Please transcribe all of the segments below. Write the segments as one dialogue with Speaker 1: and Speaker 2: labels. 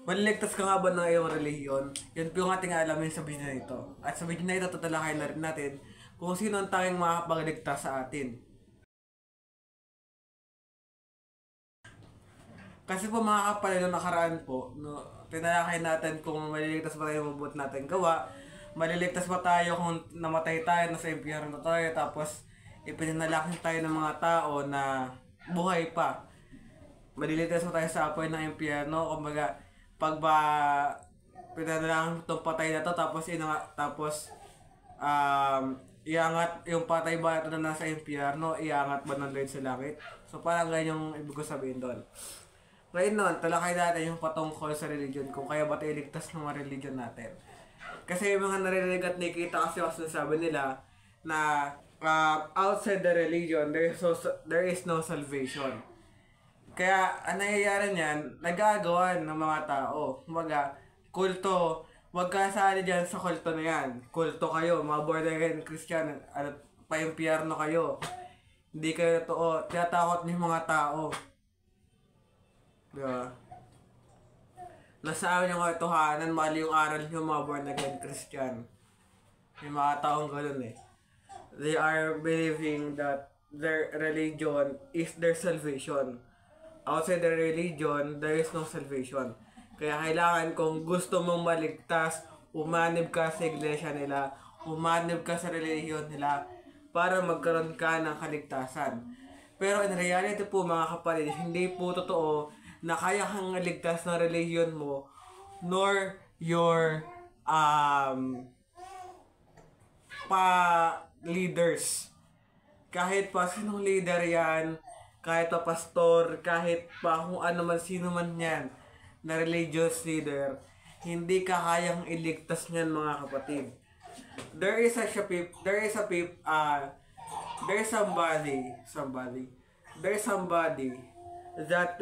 Speaker 1: Maliligtas ka nga ba ng iyong relihiyon? Yan po yung ating alamin sa video na ito. At sa video na ito, tatalakayin na rin natin kung sino ang tanging makakapagligtas sa atin. Kasi po mga kapal, nung nakaraan po, tinalakay natin kung maliligtas ba tayo mabuti natin gawa, maliligtas ba tayo kung namatay tayo, nasa impyerno tayo, tapos ipinanalangin tayo ng mga tao na buhay pa. Maliligtas ba tayo sa apoy ng impyerno, kumbaga, pag ba pinanalangin itong patay na to, tapos iangat yung patay ba ito na nasa impyerno, iangat ba ng Lord sa langit? So parang ganyan yung ibig ko sabihin doon. Ngayon nun, talakay natin yung patungkol sa religion, kung kaya ba tayo iligtas ng mga religion natin. Kasi yung mga naririnig at nakikita kasi ako sabi nila na outside the religion, there is no salvation. Kaya ang nangyayari niyan, nagagawa ng mga tao. Kumbaga, kulto, wag ka sali dyan sa kulto na yan. Kulto kayo, mga born again Christian, pa-impyerno kayo. Hindi kayo totoo, tinatakot niyo mga tao. Diba? Nasa amin yung katotohanan, mali yung aral yung mga born again Christian. Yung mga taong ganun eh. They are believing that their religion is their salvation. Outside the religion, there is no salvation. Kaya kailangan kung gusto mong maligtas, umanib ka sa iglesia nila, umanib ka sa religion nila, para magkaroon ka ng kaligtasan. Pero in reality po mga kapatid, hindi po totoo na kaya kang ligtas ng religion mo, nor your leaders. Kahit pa sinong leader yan, kahit pa pastor, kahit pa kung ano man, sino man yan, na religious leader, hindi ka kayang iligtas niyan mga kapatid. There's somebody that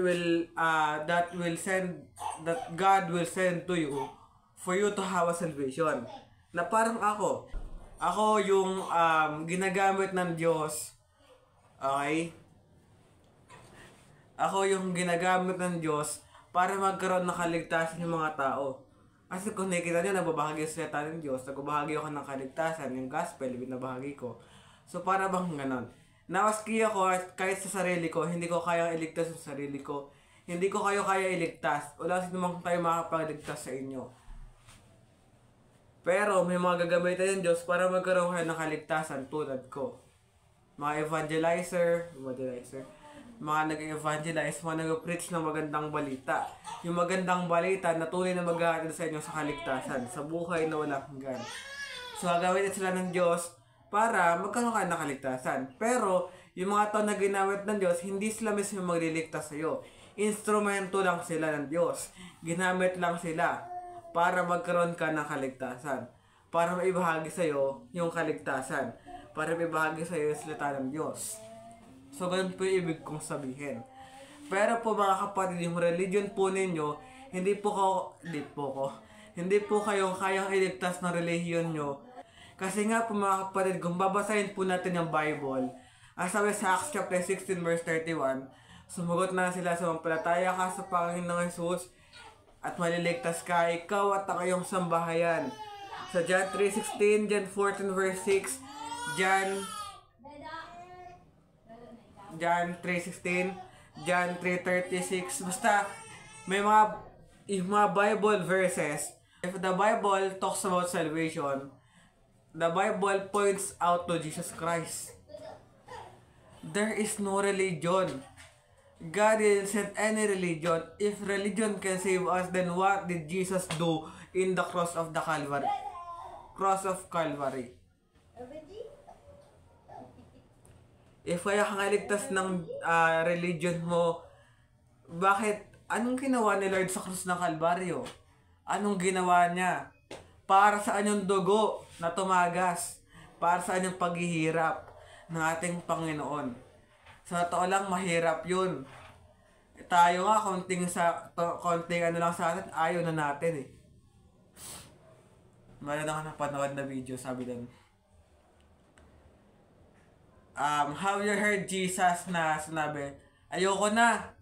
Speaker 1: God will send to you for you to have a salvation. Na parang ako yung ginagamit ng Diyos. Okay? Ako yung ginagamit ng Diyos para magkaroon ng kaligtasan yung mga tao. Kasi kung nakikita nyo, nababahagi sa salita ng Diyos, nagbabahagi ako ng kaligtasan, yung gospel, binabahagi ko. So para bang ganon? Nawaski ako kahit sa sarili ko, hindi ko kaya iligtas sa sarili ko. Hindi ko kayo kaya iligtas. Wala sinumang tayo makapagligtas sa inyo. Pero may mga gagamitin ng Diyos para magkaroon kayo ng kaligtasan tulad ko. Mga evangelizer, mga nag-evangelize, mga nag-preach ng magandang balita. Yung magandang balita na tunay na maghahatid sa inyo sa kaligtasan, sa buhay na walang hanggan. So gagamitin sila ng Diyos para magkaroon ka ng kaligtasan. Pero, yung mga tao na ginamit ng Diyos, hindi sila mismo magliligtas sa iyo. Instrumento lang sila ng Diyos. Ginamit lang sila para magkaroon ka ng kaligtasan. Para maibahagi sa iyo yung kaligtasan. Para maibahagi sa iyo yung salita ng Diyos. So, ganun po yung ibig kong sabihin. Pero po mga kapatid, yung religion po ninyo, hindi po kayo kayang iligtas ng religion nyo. Kasi nga po mga kapatid, kung babasahin po natin yung Bible, ang sabi sa Acts chapter 16 verse 31, sumagot na sila sa mampalataya ka sa Panginoong Jesus at maliligtas ka, ikaw at ang iyong sambahayan. Sa John 3:16, John 14 verse 6, John 3:16, John 3:36, basta may mga Bible verses. If the Bible talks about salvation, the Bible points out to Jesus Christ. There is no religion. God didn't send any religion. If religion can save us, then what did Jesus do in the cross of Calvary? If kaya kang iligtas ng religion mo, anong ginawa ni Lord sa cross ng Kalbaryo? Anong ginawa niya? Para saan yung dugo na tumagas? Para saan yung paghihirap ng ating Panginoon? Sa totoo lang, mahirap yun. Tayo nga, konting ano lang sa atin, ayaw na natin eh. Meron ako napanood na video, sabi doon. Have you heard Jesus na sinabi, ayoko na.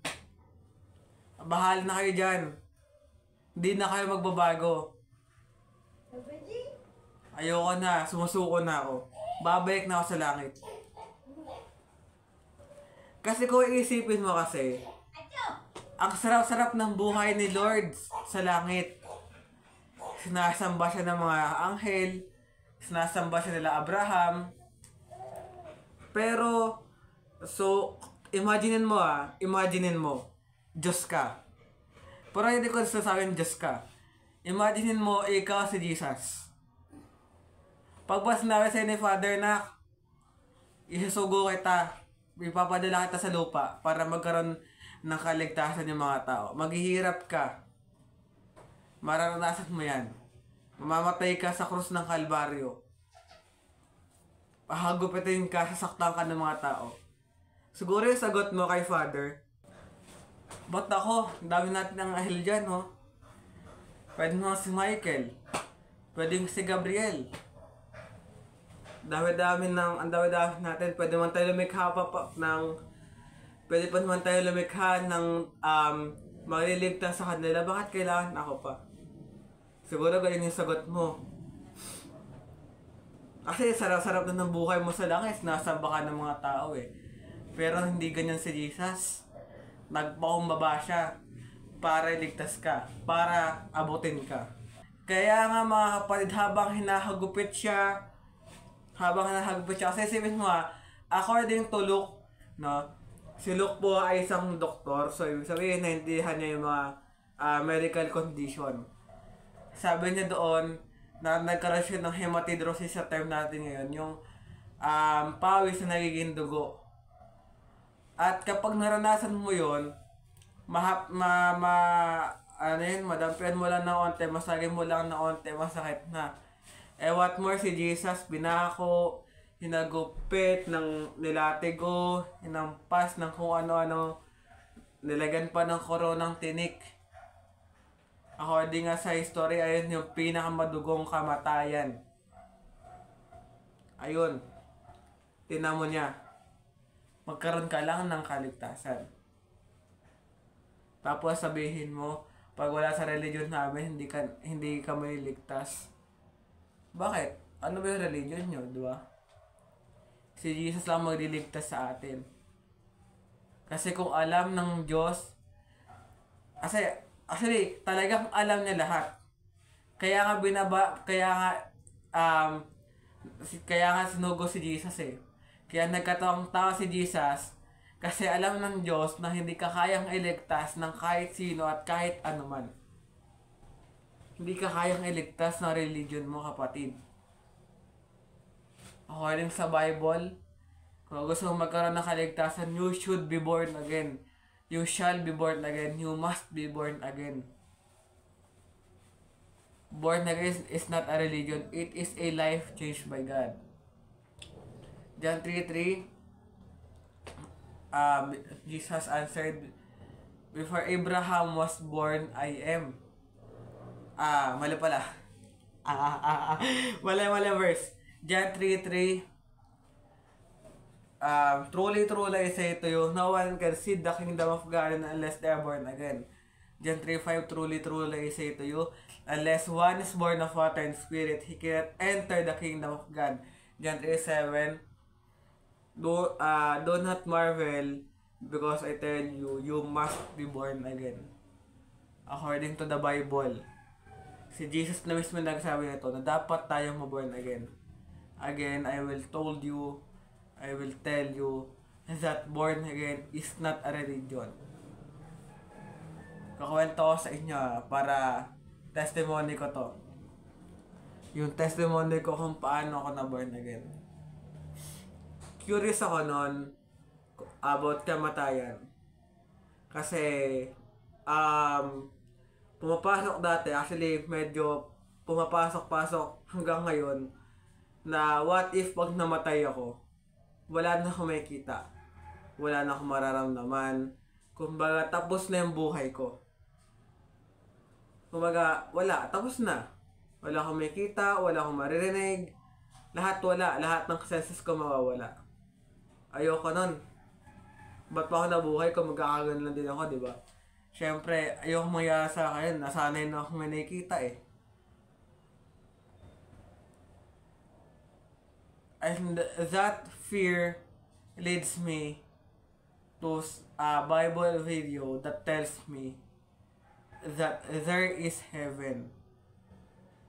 Speaker 1: Bahala na kayo dyan. Hindi na kayo magbabago. Ayoko na, sumusuko na ako. Babalik na ako sa langit. Kasi kung iisipin mo kasi, ang sarap-sarap ng buhay ni Lord sa langit. Sinasamba siya ng mga anghel, sinasamba siya nila Abraham. Pero, so, imaginin mo, Diyos ka. Pero hindi ko sasabing Diyos ka. Imaginin mo, ikaw si Jesus. Pag ba sinabi sa'yo ni Father na, isusugo kita, ipapadala kita sa lupa para magkaroon ng kaligtasan yung mga tao. Maghihirap ka. Mararanasan mo yan. Mamamatay ka sa krus ng Kalbaryo. Hagupitin ka, sasaktan ka ng mga tao. Siguro yung sagot mo kay Father, ba't ako? Ang dami natin ng ahil dyan, no? Pwede mo si Michael. Pwede si Gabriel. Ang dami-dami natin. Pwede man tayo lumikha pwede pa naman tayo lumikha ng magliligtas sa kanila. Bakit kailangan ako pa? Siguro ganyan yung sagot mo. Kasi sarap-sarap na ng buhay mo sa langit. Nasamba ka ng mga tao eh. Pero hindi ganyan si Jesus. Nagpakumbaba siya para iligtas ka. Para abutin ka. Kaya nga mga kapatid, habang hinahagupit siya, kasi isipin mo according to Luke, no? Si Luke po ay isang doktor. So, ibig sabihin, naintindihan niya yung mga medical condition. Sabi niya doon, na nagkaroon siya ng hematidrosis sa term natin ngayon, yung pawis na nagiging dugo. At kapag naranasan mo yun, madampian mo lang ng onte, masagin mo lang ng onte, masakit na. What more si Jesus, binako, hinagupit, nilatigo, hinampas ng kung ano-ano, nilagyan pa ng koronang tinik. According nga sa history, ayun yung pinakamadugong kamatayan. Ayun. Tingnan mo niya. Magkaroon ka lang ng kaligtasan. Tapos sabihin mo, pag wala sa religion namin, hindi ka maliligtas. Bakit? Ano ba yung religion nyo, di ba? Si Jesus lang magliligtas sa atin. Kasi kung alam ng Diyos, actually, talagang alam niya lahat. Kaya nga sinugo si Jesus eh. Kaya nagkataong tao si Jesus kasi alam ng Diyos na hindi ka kayang iligtas ng kahit sino at kahit anuman. Hindi ka kayang iligtas ng religion mo, kapatid. According sa Bible, kung gusto mo magkaroon ng kaligtasan, you should be born again. You shall be born again. You must be born again. Born again is not a religion. It is a life changed by God. John 3:3, Jesus answered, before Abraham was born, I am. Mali pala. Mali verse. John 3:3, truly, I say to you, no one can see the kingdom of God unless they are born again. John 3:5, truly, I say to you, unless one is born of water and spirit, he cannot enter the kingdom of God. John 3:7, do not marvel, because I tell you, you must be born again. According to the Bible, si Jesus na mismo nagsabi nito na dapat tayong maborn again. Again, I will tell you that born again is not a religion. Kakwento ko sa inyo para testimony ko to. Yung testimony ko kung paano ako na born again. Curious ako noon about kamatayan. Kasi pumapasok dati, actually medyo pumapasok-pasok hanggang ngayon, na what if pag namatay ako, wala na akong makikita, wala na akong mararamdaman, kumbaga tapos na yung buhay ko. Kumbaga wala, tapos na. Wala akong makikita, wala akong maririnig, lahat ng senses ko mawawala. Ayoko nun. Ba't pa ako nabuhay kung magkakagan lang din ako, di ba? Siyempre, ayoko mangyari sa akin. Nasanay na akong may nakikita eh. And that fear leads me to a Bible video that tells me that there is heaven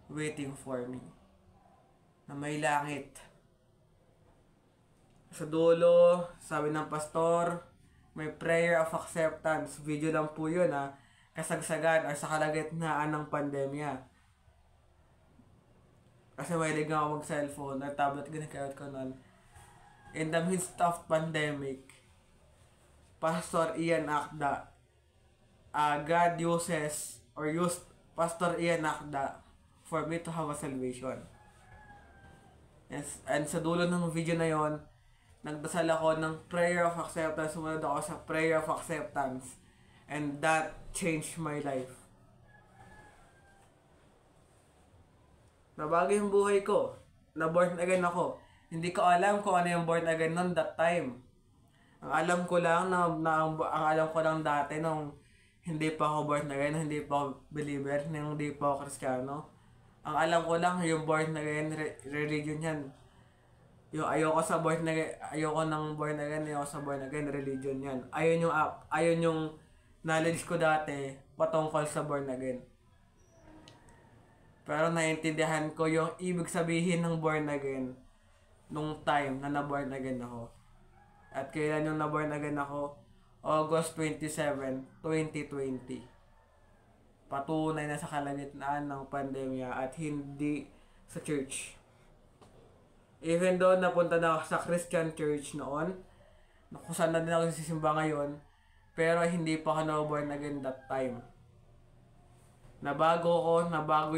Speaker 1: waiting for me. Na may langit. Sa dulo, sabi ng pastor, may prayer of acceptance. Video lang po yun ha. Kasagsagan or sa kalagitnaan ng pandemya. Kasi mahilig nga ako mag-cellphone or tablet, ginagamit ko nun. In the midst of pandemic, Pastor Ian Akda, God uses or used Pastor Ian Akda for me to have a salvation. Yes, and sa dulo ng video na yon, nagdasal ako ng prayer of acceptance, sumunod ako sa prayer of acceptance, and that changed my life. Nabago yung buhay ko. Na-born again ako. Hindi ko alam kung ano yung born again noon that time. Ang alam ko lang ang alam ko lang dati nung hindi pa ako born again, hindi pa ako believer, hindi pa ako Kristiyano. Ang alam ko lang yung born again religion yan. Yung ayoko sa born again, ayoko ng born again, ayoko sa born again religion yan. Ayun yung knowledge ko dati patungkol sa born again. Pero naiintindihan ko yung ibig sabihin ng born again nung time na na-born again ako. At kailan yung na-born again ako? August 27, 2020. Patunay na sa kalagitnaan ng pandemya at hindi sa church. Even though napunta na ako sa Christian church noon, kung saan na din ako sisimba ngayon, pero hindi pa ako na-born again that time. Nabago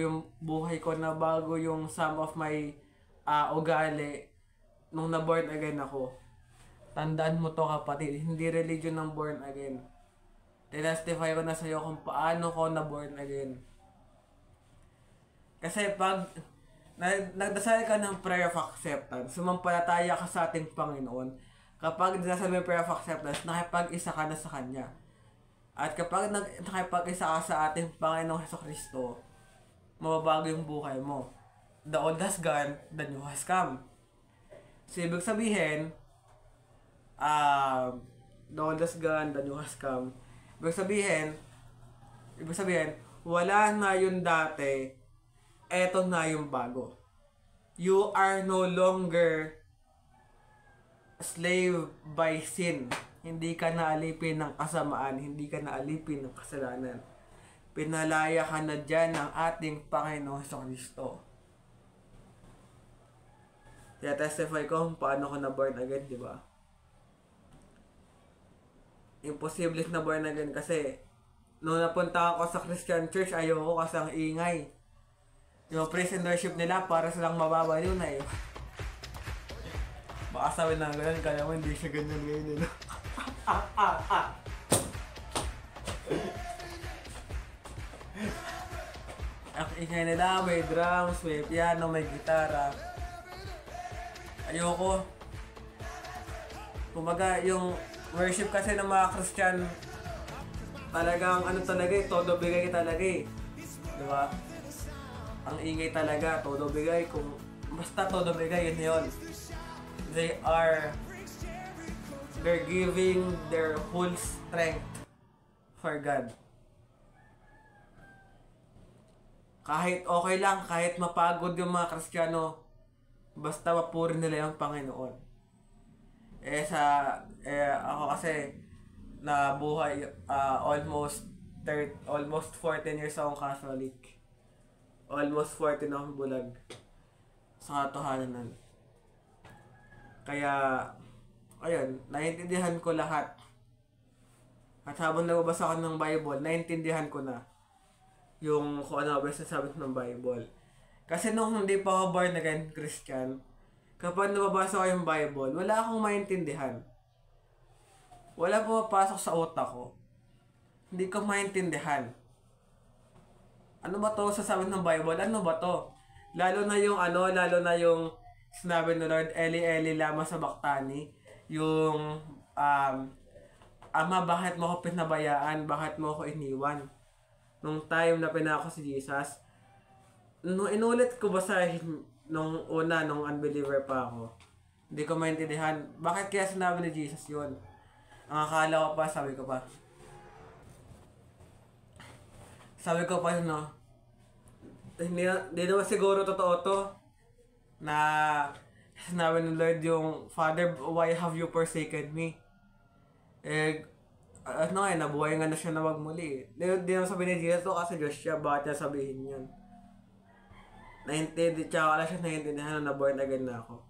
Speaker 1: yung buhay ko, nabago yung some of my ugali nung na-born again ako. Tandaan mo to kapatid, hindi religion ng born again. Tinastify ko na sa'yo kung paano ko na-born again. Kasi pag nagdasal ka ng prayer of acceptance, sumampalataya ka sa ating Panginoon, kapag nagdasal mo yung prayer of acceptance, nakipag-isa ka na sa Kanya. At kapag nakipag-isa ka sa ating Panginoong Hesukristo, mababago yung buhay mo. The old has gone, the new has come. So, ibig sabihin, the old has gone, the new has come. Ibig sabihin, wala na yung dati, eto na yung bago. You are no longer slave by sin. Hindi ka naalipin ng kasamaan, hindi ka naalipin ng kasalanan. Pinalaya ka na dyan ng ating Panginoong Hesukristo. Kaya testify ko kung paano ko na-born again, di ba? Imposible na born again kasi nung napunta ako sa Christian church, ayoko kasi ang ingay. Yung praise and worship nila, para silang mababa yun eh. Baka sabi na ganyan, kaya mo hindi siya ganyan ngayon eh. Ang ingay nila, may drums, may piano, may gitara. Ayoko. Kumbaga, yung worship kasi ng mga Christian, talagang ano talaga eh, todo bigay talaga eh. Diba? Ang ingay talaga, todo bigay. Kung basta todo bigay, yun yun. They're giving their whole strength for God. Kahit okay lang, kahit mapagod yung mga Kristiyano, basta mapurin nila yung Panginoon. Ako kasi nabuhay almost 14 years akong Catholic. Almost 14 akong bulag sa katotohanan. Kaya ayun, naiintindihan ko lahat. At habang nagbabasa ako ng Bible, naiintindihan ko na yung kung ano ba sinasabi ng Bible. Kasi nung hindi pa ako born again Christian, kapag nababasa ko yung Bible, wala akong maintindihan. Wala pumapasok sa utak ko. Hindi ko maintindihan. Ano ba to sasabi ng Bible? Ano ba to? Lalo na yung sinabi ng Lord, Eli Eli lama sabachthani, yung Ama, bakit mo ako pinabayaan? Bakit mo ako iniwan? Nung time na pinako si Jesus, nung inulit ko basahin nung una, nung unbeliever pa ako, hindi ko maintindihan, bakit kaya sinabi ni Jesus yun? Ang akala ko pa, sabi ko pa, no, hindi naman siguro totoo to, na sinabi ng Lord yung, Father, why have you forsaken me? Nabuhay nga na siya na magmuli. Di naman sabihin ni Jesus to kasi Diyos siya, bakit niya sabihin yun? Tsaka wala siya naiintindihan na born again na ako.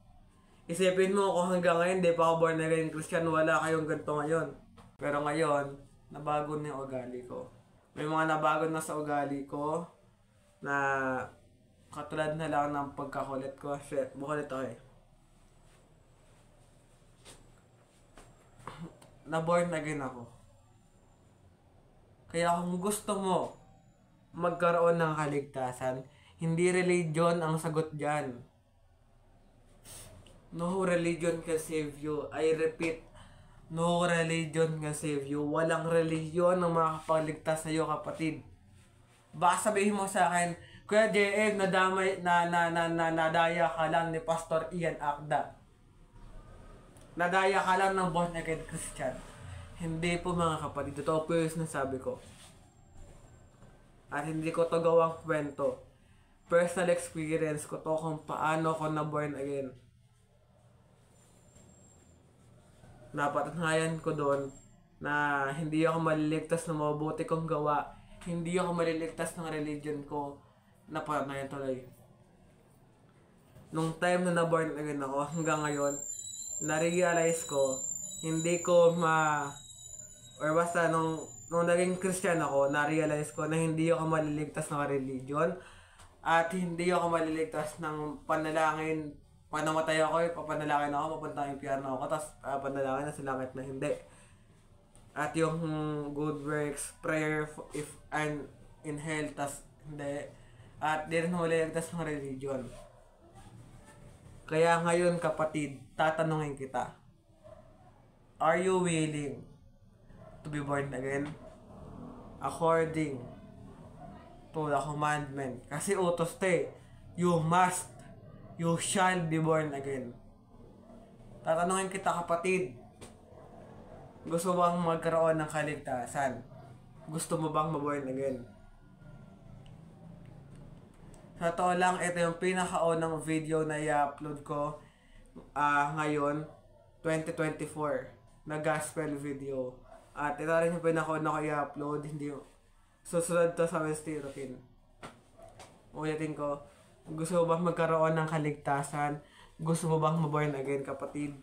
Speaker 1: Isipin mo kung hanggang ngayon di pa ako born again Christian, wala kayong ganito ngayon. Pero ngayon, nabago na yung ugali ko. May mga nabago na sa ugali ko na katulad na lang ng pagkakulit ko. Bukulit ako eh. Na-born again ako. Kaya kung gusto mo magkaroon ng kaligtasan, hindi religion ang sagot dyan. No religion can save you. I repeat, no religion can save you. Walang religion ang makakapagligtas sa iyo, kapatid. Baka sabihin mo sa akin, Kuya JM, nadaya ka lang ni Pastor Ian Akda. Nadaya ka lang ng born again Christian. Hindi po mga kapatid. Totoo po yung sinasabi ko. At hindi ko to gawang kwento. Personal experience ko to kung paano ko na born again. Napatunayan ko doon na hindi ako maliligtas ng mabuti kong gawa. Hindi ako maliligtas ng religion ko. Napatunayan tuloy. Nung time na na-born again ako, hanggang ngayon, na-realize ko, hindi ko or basta nung naging Christian ako, na-realize ko na hindi ako maliligtas ng religion at hindi ako maliligtas ng panalangin. Panamatay ako, papanalangin ako, papunta ang impyerno ako, tapos panalangin na sa langit na hindi. At yung good works, prayer if I'm in hell, tas hindi. At di rin maliligtas ng religion. Kaya ngayon kapatid, tatanungin kita, are you willing to be born again? According to the commandment. Kasi utos you shall be born again. Tatanungin kita kapatid, gusto bang magkaroon ng kaligtasan? Gusto mo bang ma-born again? Sa totoo lang, ito yung pinakaunang video na i-upload ko ngayon, 2024, na gospel video. At ito rin yung pinakaunang ko i-upload, hindi susunod to sa Wednesday routine. Ulitin ko, gusto mo bang magkaroon ng kaligtasan? Gusto mo bang ma-born again, kapatid?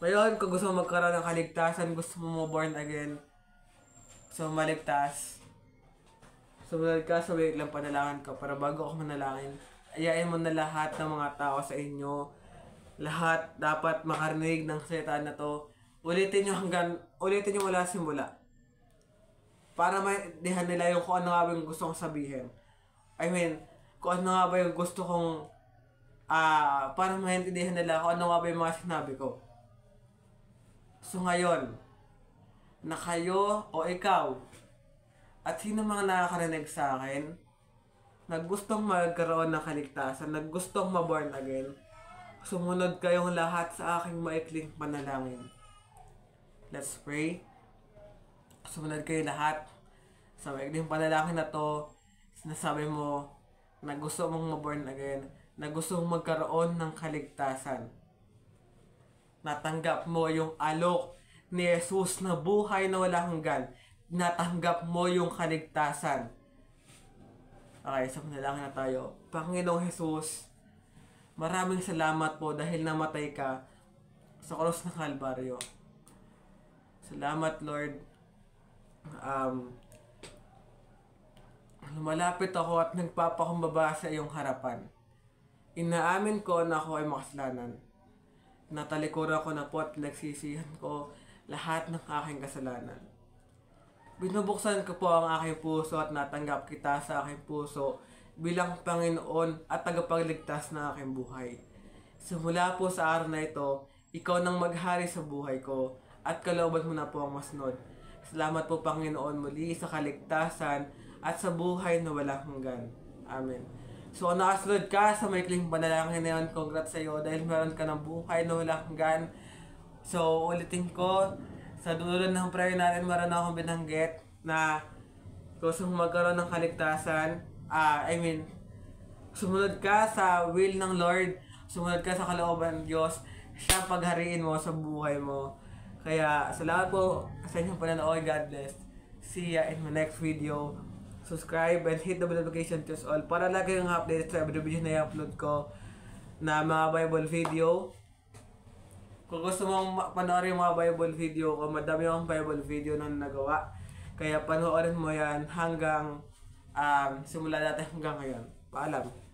Speaker 1: Ngayon, kung gusto mo magkaroon ng kaligtasan, gusto mo ma-born again, gusto mo maligtas, sumunod ka sa wait lang panalangin ko para bago ako manalangin, ayain mo na lahat ng mga tao sa inyo. Lahat dapat makarinig ng salita na to. Ulitin nyo mula simula. Para maintindihan nila yung kung ano nga ba yung gusto kong sabihin. I mean, kung ano nga ba yung gusto kong para maintindihan nila kung ano nga ba yung mga sinabi ko. So ngayon, na kayo o ikaw, at sino mga nakakarinig sa akin, na gustong magkaroon ng kaligtasan, na gustong ma-born again, sumunod kayong lahat sa aking maikling panalangin. Let's pray. Sumunod kayo lahat sa maikling panalangin na to. Sinasabi mo na gusto mong ma-born again, na gusto mong magkaroon ng kaligtasan. Natanggap mo yung alok ni Jesus na buhay na walang hanggan. Natanggap mo yung kaligtasan. Okay, so manalangin na tayo. Panginoong Jesus, maraming salamat po dahil namatay ka sa krus ng Kalbaryo. Salamat, Lord. Lumalapit ako at nagpapakumbaba sa iyong harapan. Inaamin ko na ako ay makasalanan. Natalikuran ko na po at nagsisihan ko lahat ng aking kasalanan. Binubuksan ko po ang aking puso at natanggap kita sa aking puso bilang Panginoon at tagapagligtas na aking buhay. Simula po sa araw na ito, Ikaw nang maghari sa buhay ko at kalooban mo na po ang masunod. Salamat po Panginoon muli sa kaligtasan at sa buhay na walang hanggan. Amen. So kung nakasunod ka sa maikling panalangin na yun, congrats sa iyo dahil meron ka ng buhay na walang hanggan. So ulitin ko, sa dulo ng prayer natin meron akong binanggit na gusto mong magkaroon ng kaligtasan, sumunod ka sa will ng Lord, sumunod ka sa kalooban ng Diyos, siya paghariin mo sa buhay mo. Kaya salamat po sa inyong pananood. God bless. See ya in my next video. Subscribe and hit the notification to all para lagi yung update sa every video na i-upload ko na mga Bible video. Kung gusto mong panoorin yung mga Bible video ko, madami akong Bible video na nagawa. Kaya panoorin mo yan hanggang simula natin hanggang ngayon. Paalam.